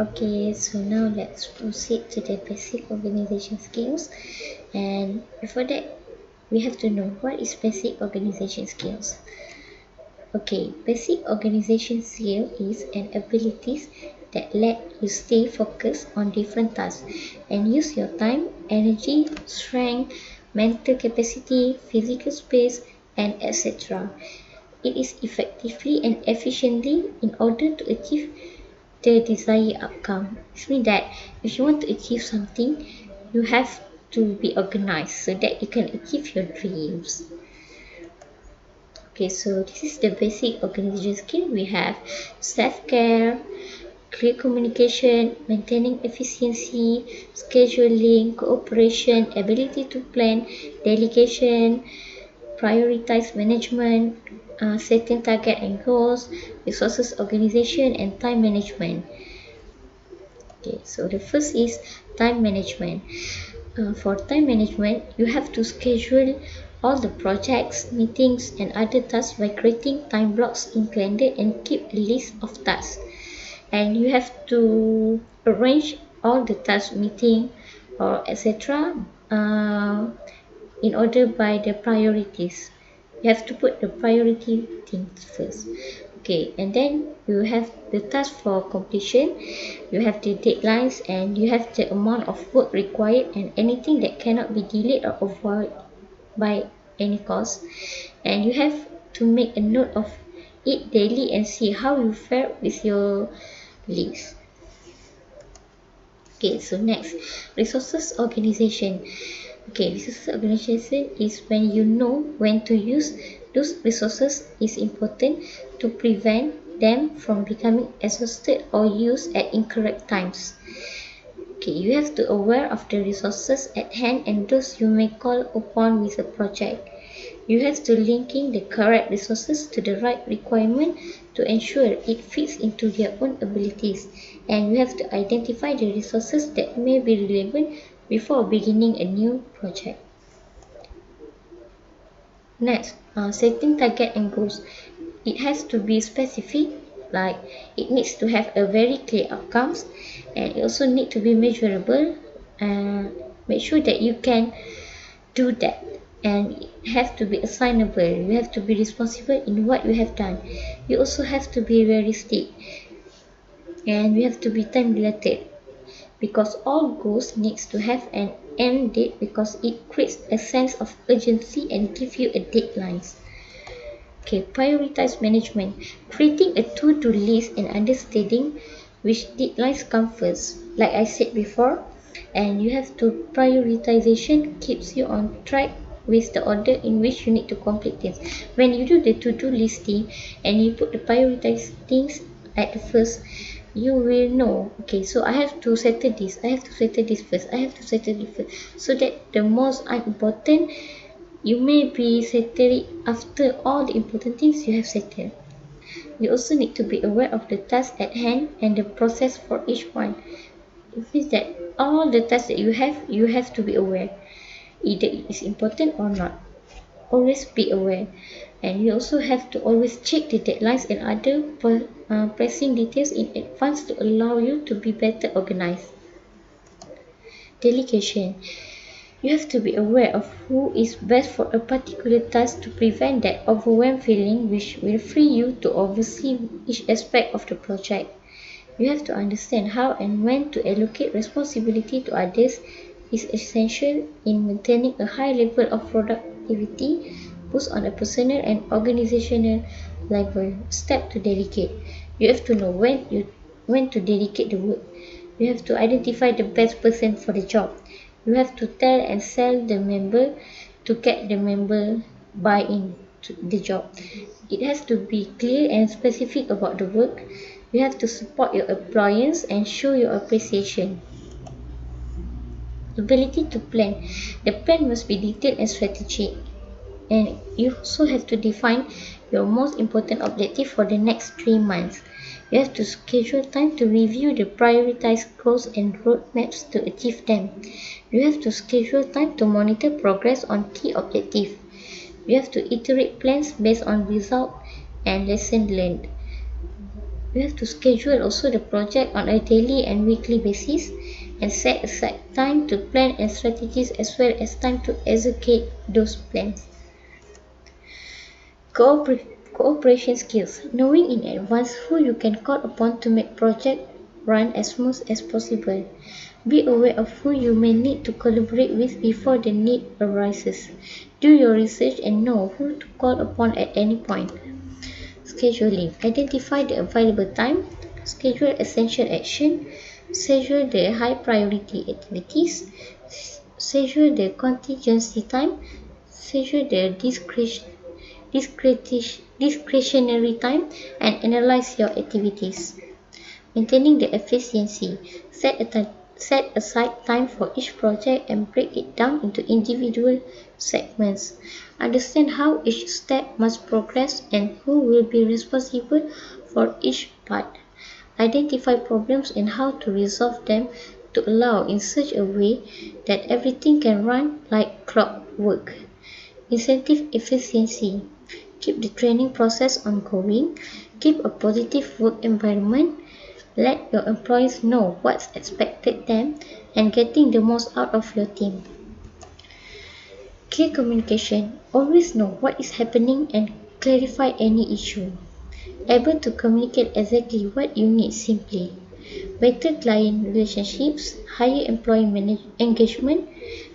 Okay, so now let's proceed to the basic organization skills. And before that, we have to know what is basic organization skills. Okay, basic organization skill is an abilities that let you stay focused on different tasks and use your time, energy, strength, mental capacity, physical space, and etc. It is effectively and efficiently in order to achieve the desired outcome. It means that if you want to achieve something, you have to be organized so that you can achieve your dreams. Okay, so this is the basic organization skill. We have self-care, clear communication, maintaining efficiency, scheduling, cooperation, ability to plan, delegation, prioritize management, setting target and goals, resources organization, and time management. Okay, so the first is time management. For time management, you have to schedule all the projects, meetings, and other tasks by creating time blocks in calendar and keep a list of tasks. And you have to arrange all the task meeting or etc. In order by the priorities. You have to put the priority things first. Okay, and then you have the task for completion, you have the deadlines, and you have the amount of work required and anything that cannot be delayed or avoided by any cost. And you have to make a note of it daily and see how you fare with your list. Okay, so next, resources organization. Okay, resources organization is when you know when to use those resources is important to prevent them from becoming exhausted or used at incorrect times. Okay, you have to aware of the resources at hand and those you may call upon with a project. You have to linking the correct resources to the right requirement to ensure it fits into their own abilities, and you have to identify the resources that may be relevant before beginning a new project. Next, setting target and goals. It has to be specific, like it needs to have a very clear outcomes, and it also need to be measurable. And make sure that you can do that, and it have to be assignable. You have to be responsible in what you have done. You also have to be realistic, and you have to be time related because all goals needs to have an end date because it creates a sense of urgency and give you a deadlines. Okay, prioritize management. Creating a to-do list and understanding which deadlines come first. Like I said before, and you have to prioritization keeps you on track with the order in which you need to complete things. When you do the to-do listing and you put the prioritize things at the first, you will know, okay, so I have to settle this, I have to settle this first, I have to settle this first, so that the most unimportant you may be settled after all the important things you have settled. You also need to be aware of the task at hand and the process for each one. It means that all the tasks that you have to be aware. Either it is important or not. Always be aware. And you also have to always check the deadlines and other pressing details in advance to allow you to be better organized. Delegation. You have to be aware of who is best for a particular task to prevent that overwhelmed feeling which will free you to oversee each aspect of the project. You have to understand how and when to allocate responsibility to others is essential in maintaining a high level of productivity both on a personal and organizational level. Step to delegate. You have to know when to dedicate the work. You have to identify the best person for the job. You have to tell and sell the member to get the member buy in to the job. It has to be clear and specific about the work. You have to support your employers and show your appreciation. Ability to plan. The plan must be detailed and strategic. And you also have to define your most important objective for the next 3 months. You have to schedule time to review the prioritized goals and roadmaps to achieve them. You have to schedule time to monitor progress on key objectives. You have to iterate plans based on result and lesson learned. You have to schedule also the project on a daily and weekly basis and set aside time to plan and strategies as well as time to execute those plans. Cooperation skills. Knowing in advance who you can call upon to make project run as smooth as possible. Be aware of who you may need to collaborate with before the need arises. Do your research and know who to call upon at any point. Scheduling. Identify the available time. Schedule essential action. Schedule the high priority activities. Schedule the contingency time. Schedule the discretionary time and analyze your activities. Maintaining the efficiency. Set aside time for each project and break it down into individual segments. Understand how each step must progress and who will be responsible for each part. Identify problems and how to resolve them to allow in such a way that everything can run like clockwork. Incentive efficiency. Keep the training process ongoing. Keep a positive work environment. Let your employees know what's expected them and getting the most out of your team. Clear communication. Always know what is happening and clarify any issue. Able to communicate exactly what you need simply. Better client relationships, higher employee engagement,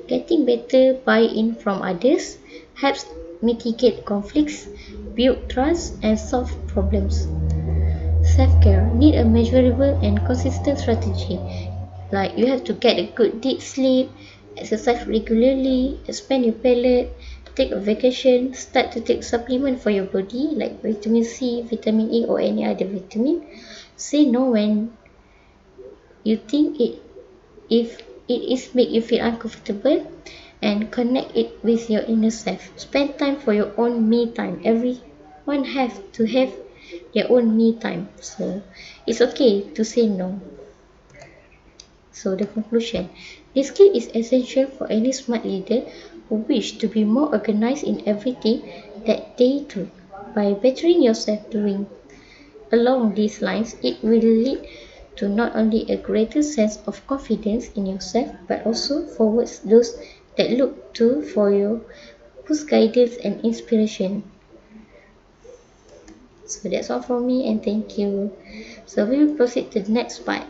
getting better buy-in from others, helps mitigate conflicts, build trust, and solve problems. Self-care. Need a measurable and consistent strategy. Like you have to get a good deep sleep, exercise regularly, expand your palate, take a vacation, start to take supplement for your body like vitamin C, vitamin E or any other vitamin. Say no when you think if it is make you feel uncomfortable and connect it with your inner self. Spend time for your own me time. Everyone have to have their own me time. So it's okay to say no. So the conclusion. This skill is essential for any smart leader who wish to be more organized in everything that they do. By bettering yourself doing along these lines, it will lead to not only a greater sense of confidence in yourself, but also forwards those that look to for your whose guidance and inspiration. So that's all from me and thank you. So we will proceed to the next part.